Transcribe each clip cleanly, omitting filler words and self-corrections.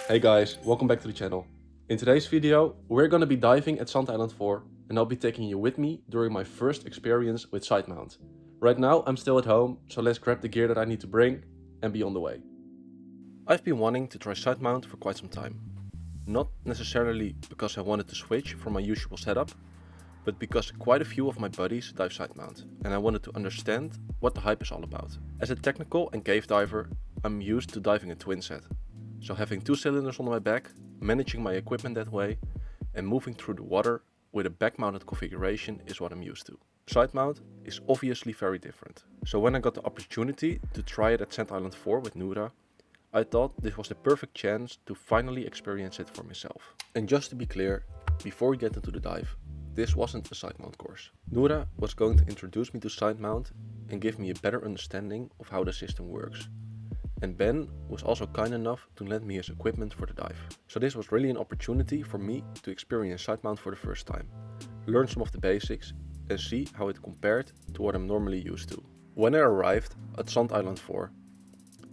Hey guys, welcome back to the channel. In today's video, we're gonna be diving at Zandeiland 4 and I'll be taking you with me during my first experience with Sidemount. Right now I'm still at home, so let's grab the gear that I need to bring and be on the way. I've been wanting to try Sidemount for quite some time. Not necessarily because I wanted to switch from my usual setup, but because quite a few of my buddies dive Sidemount and I wanted to understand what the hype is all about. As a technical and cave diver, I'm used to diving a twinset. So having two cylinders on my back, managing my equipment that way, and moving through the water with a back-mounted configuration is what I'm used to. Side mount is obviously very different. So when I got the opportunity to try it at Zandeiland 4 with Noura, I thought this was the perfect chance to finally experience it for myself. And just to be clear, before we get into the dive, this wasn't a side mount course. Noura was going to introduce me to side mount and give me a better understanding of how the system works. And Ben was also kind enough to lend me his equipment for the dive. So this was really an opportunity for me to experience side mount for the first time, learn some of the basics and see how it compared to what I'm normally used to. When I arrived at Zandeiland 4,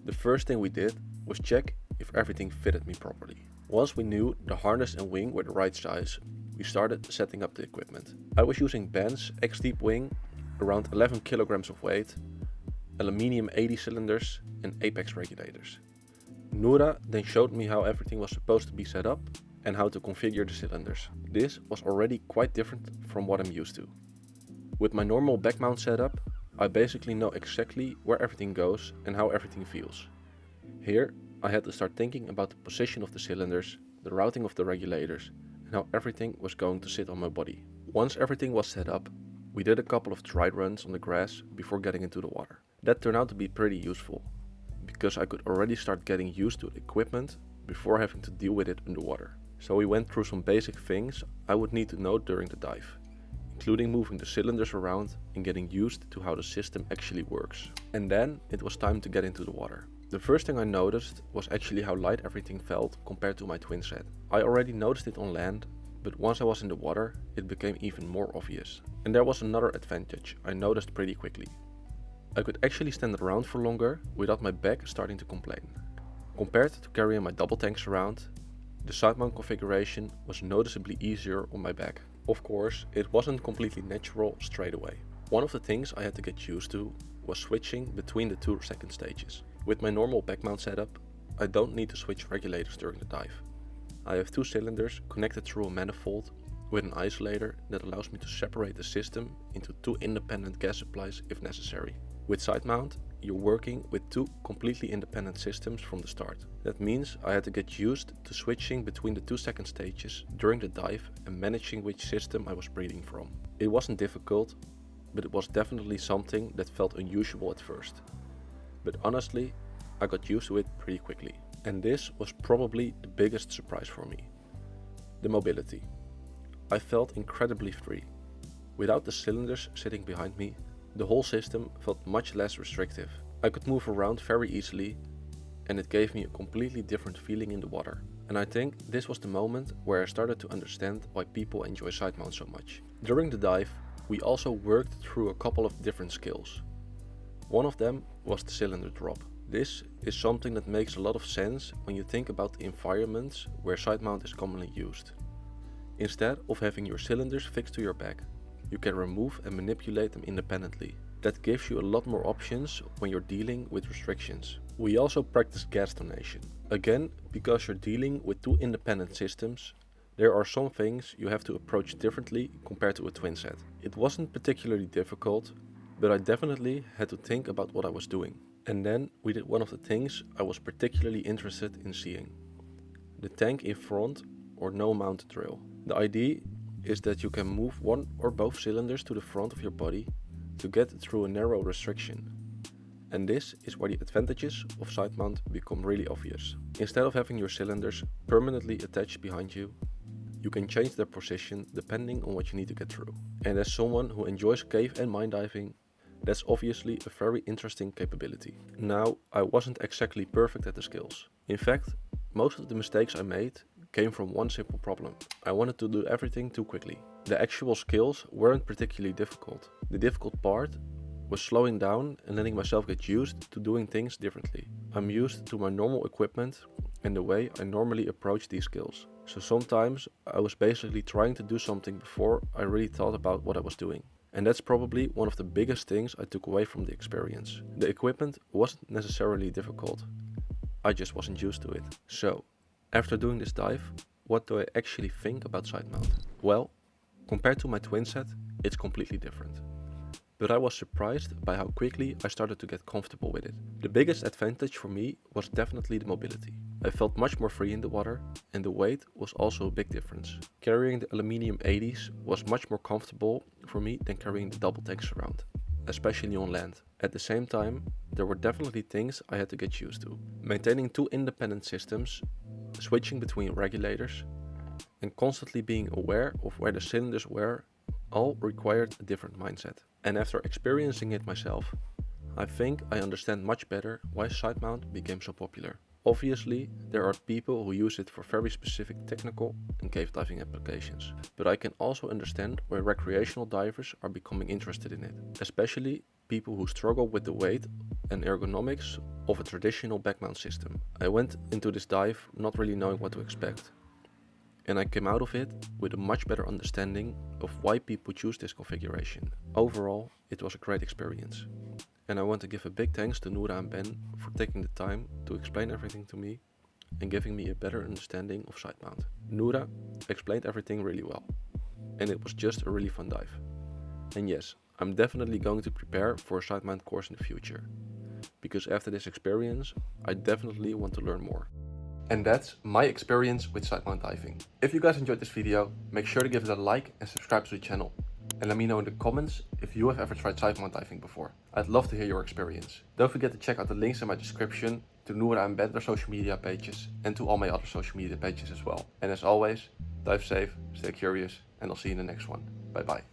the first thing we did was check if everything fitted me properly. Once we knew the harness and wing were the right size, we started setting up the equipment. I was using Ben's X-Deep wing, around 11 kilograms of weight, aluminium 80 cylinders and apex regulators. Noura then showed me how everything was supposed to be set up and how to configure the cylinders. This was already quite different from what I'm used to. With my normal back mount setup, I basically know exactly where everything goes and how everything feels. Here, I had to start thinking about the position of the cylinders, the routing of the regulators, and how everything was going to sit on my body. Once everything was set up, we did a couple of tried runs on the grass before getting into the water. That turned out to be pretty useful, because I could already start getting used to the equipment before having to deal with it underwater. So we went through some basic things I would need to know during the dive, including moving the cylinders around and getting used to how the system actually works. And then it was time to get into the water. The first thing I noticed was actually how light everything felt compared to my twinset. I already noticed it on land, but once I was in the water, it became even more obvious. And there was another advantage I noticed pretty quickly. I could actually stand around for longer without my back starting to complain. Compared to carrying my double tanks around, the side mount configuration was noticeably easier on my back. Of course, it wasn't completely natural straight away. One of the things I had to get used to was switching between the two second stages. With my normal back mount setup, I don't need to switch regulators during the dive. I have two cylinders connected through a manifold with an isolator that allows me to separate the system into two independent gas supplies if necessary. With side mount, you're working with two completely independent systems from the start. That means I had to get used to switching between the two second stages during the dive and managing which system I was breathing from. It wasn't difficult, but it was definitely something that felt unusual at first. But honestly, I got used to it pretty quickly. And this was probably the biggest surprise for me. The mobility. I felt incredibly free. Without the cylinders sitting behind me, the whole system felt much less restrictive. I could move around very easily and it gave me a completely different feeling in the water. And I think this was the moment where I started to understand why people enjoy side mount so much. During the dive, we also worked through a couple of different skills. One of them was the cylinder drop. This is something that makes a lot of sense when you think about the environments where side mount is commonly used. Instead of having your cylinders fixed to your back, you can remove and manipulate them independently. That gives you a lot more options when you're dealing with restrictions. We also practice gas donation. Again, because you're dealing with two independent systems, there are some things you have to approach differently compared to a twinset. It wasn't particularly difficult, but I definitely had to think about what I was doing. And then we did one of the things I was particularly interested in seeing. The tank in front or no mount drill. The idea is that you can move one or both cylinders to the front of your body to get through a narrow restriction. And this is where the advantages of side mount become really obvious. Instead of having your cylinders permanently attached behind you, you can change their position depending on what you need to get through. And as someone who enjoys cave and mine diving, that's obviously a very interesting capability. Now, I wasn't exactly perfect at the skills. In fact, most of the mistakes I made came from one simple problem. I wanted to do everything too quickly. The actual skills weren't particularly difficult. The difficult part was slowing down and letting myself get used to doing things differently. I'm used to my normal equipment and the way I normally approach these skills. So sometimes I was basically trying to do something before I really thought about what I was doing. And that's probably one of the biggest things I took away from the experience. The equipment wasn't necessarily difficult, I just wasn't used to it. So, after doing this dive, what do I actually think about Sidemount? Well, compared to my twinset, it's completely different. But I was surprised by how quickly I started to get comfortable with it. The biggest advantage for me was definitely the mobility. I felt much more free in the water, and the weight was also a big difference. Carrying the aluminium 80s was much more comfortable for me than carrying the double tanks around, especially on land. At the same time, there were definitely things I had to get used to. Maintaining two independent systems, switching between regulators, and constantly being aware of where the cylinders were all required a different mindset. And after experiencing it myself, I think I understand much better why Sidemount became so popular. Obviously, there are people who use it for very specific technical and cave diving applications, but I can also understand why recreational divers are becoming interested in it, especially people who struggle with the weight and ergonomics of a traditional backmount system. I went into this dive not really knowing what to expect, and I came out of it with a much better understanding of why people choose this configuration. Overall, it was a great experience. And I want to give a big thanks to Noura and Ben for taking the time to explain everything to me and giving me a better understanding of Sidemount. Noura explained everything really well, and it was just a really fun dive. And yes, I'm definitely going to prepare for a Sidemount course in the future, because after this experience, I definitely want to learn more. And that's my experience with Sidemount diving. If you guys enjoyed this video, make sure to give it a like and subscribe to the channel. And let me know in the comments if you have ever tried Sidemount diving before. I'd love to hear your experience. Don't forget to check out the links in my description to Noura and Ben, their social media pages, and to all my other social media pages as well. And as always, dive safe, stay curious, and I'll see you in the next one. Bye bye.